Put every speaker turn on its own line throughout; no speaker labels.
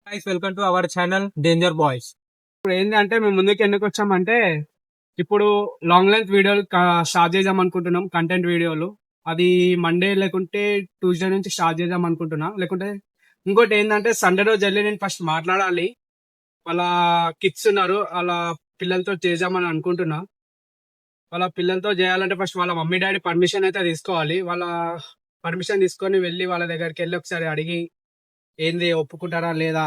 guys, welcome to our channel Danger Boys.
ఇప్పుడు ఏంటంటే మేము ముందుకు ఎందుకు వచ్చామంటే ఇప్పుడు లాంగ్ లెంత్ వీడియోలు స్టార్ట్ చేద్దాం అనుకుంటున్నాం. కంటెంట్ వీడియోలు అది మండే లేకుంటే ట్యూస్డే నుంచి స్టార్ట్ చేద్దాం అనుకుంటున్నా. లేకుంటే ఇంకోటి ఏంటంటే సండే రోజు వెళ్ళి నేను ఫస్ట్ మాట్లాడాలి. వాళ్ళ కిడ్స్ ఉన్నారు, వాళ్ళ పిల్లలతో చేద్దామని అనుకుంటున్నా. వాళ్ళ పిల్లలతో చేయాలంటే ఫస్ట్ వాళ్ళ మమ్మీ డాడీ పర్మిషన్ అయితే తీసుకోవాలి. వాళ్ళ పర్మిషన్ తీసుకొని వెళ్ళి వాళ్ళ దగ్గరికి వెళ్ళి ఒకసారి అడిగి ఏంది ఒప్పుకుంటారా లేదా,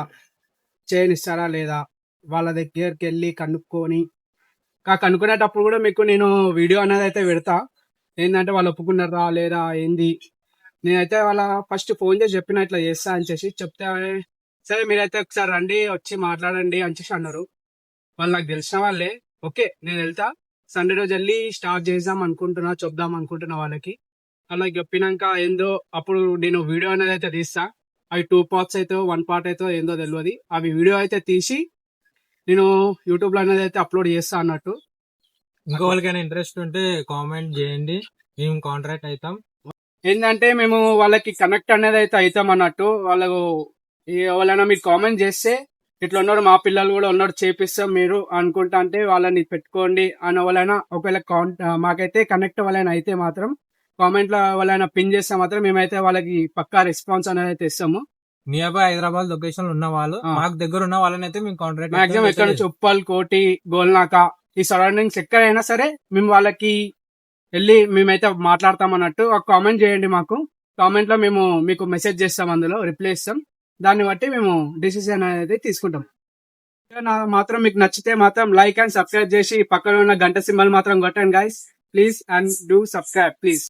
చేయనిస్తారా లేదా, వాళ్ళ దగ్గరికి వెళ్ళి కనుక్కొని కనుక్కునేటప్పుడు కూడా మీకు నేను వీడియో అనేది అయితే పెడతా. ఏంటంటే వాళ్ళు ఒప్పుకున్నారా లేదా ఏంది. నేనైతే వాళ్ళ ఫస్ట్ ఫోన్ చేసి చెప్పిన ఇట్లా చేస్తా అని చెప్తే సరే మీరైతే ఒకసారి రండి వచ్చి మాట్లాడండి అని అన్నారు. వాళ్ళు నాకు తెలిసిన వాళ్ళే. ఓకే నేను వెళ్తా, సండే రోజు వెళ్ళి స్టార్ట్ చేద్దాం అనుకుంటున్నా, చెప్దాం అనుకుంటున్నా వాళ్ళకి. అలా చెప్పినాక ఏందో అప్పుడు నేను వీడియో అనేది అయితే తీస్తా. అవి 2 parts అయితే 1 part అయితే ఏందో తెలియదు. అవి వీడియో అయితే తీసి నేను యూట్యూబ్ లో అనేది అయితే అప్లోడ్ చేస్తా అన్నట్టు.
ఇంకో వాళ్ళకైనా ఇంట్రెస్ట్ ఉంటే కామెంట్ చేయండి, మేము కాంట్రాక్ట్ అవుతాం.
ఏంటంటే మేము వాళ్ళకి కనెక్ట్ అనేది అయితే అవుతాం అన్నట్టు. వాళ్ళకు ఎవరైనా మీరు కామెంట్ చేస్తే ఇట్లా ఉన్నారు మా పిల్లలు కూడా ఉన్నారు చేపిస్తాం మీరు అనుకుంటా అంటే వాళ్ళని పెట్టుకోండి అని ఎవరైనా ఒకవేళ మాకైతే కనెక్ట్ వాళ్ళైనా అయితే మాత్రం కామెంట్ లో వాళ్ళైనా పిన్ చేస్తే మాత్రం మేమైతే వాళ్ళకి పక్కా రెస్పాన్స్ అనేది అయితే ఇస్తాము.
నియర్ బై హైదరాబాద్ లొకేషన్ ఉన్న వాళ్ళు, మాకు దగ్గర ఉన్న వాళ్ళని అయితే మేము కాంట్రాక్ట్
మాక్సిమం ఎక్కడ నుంచి ఉప్పల్, కోటి, గోల్నాక ఈ సరౌండింగ్స్ ఎక్కడైనా సరే మేము వాళ్ళకి వెళ్ళి మేమైతే మాట్లాడతాం అన్నట్టు. ఒక కామెంట్ చేయండి మాకు. కామెంట్ లో మేము మీకు మెసేజ్ చేస్తాం, అందులో రిప్లై ఇస్తాం. దాన్ని బట్టి మేము డిసిజన్ అనేది తీసుకుంటాం. మాత్రం మీకు నచ్చితే మాత్రం లైక్ అండ్ సబ్స్క్రైబ్ చేసి పక్కన ఉన్న గంట సింబల్ మాత్రం కొట్టండి guys please, and do subscribe please.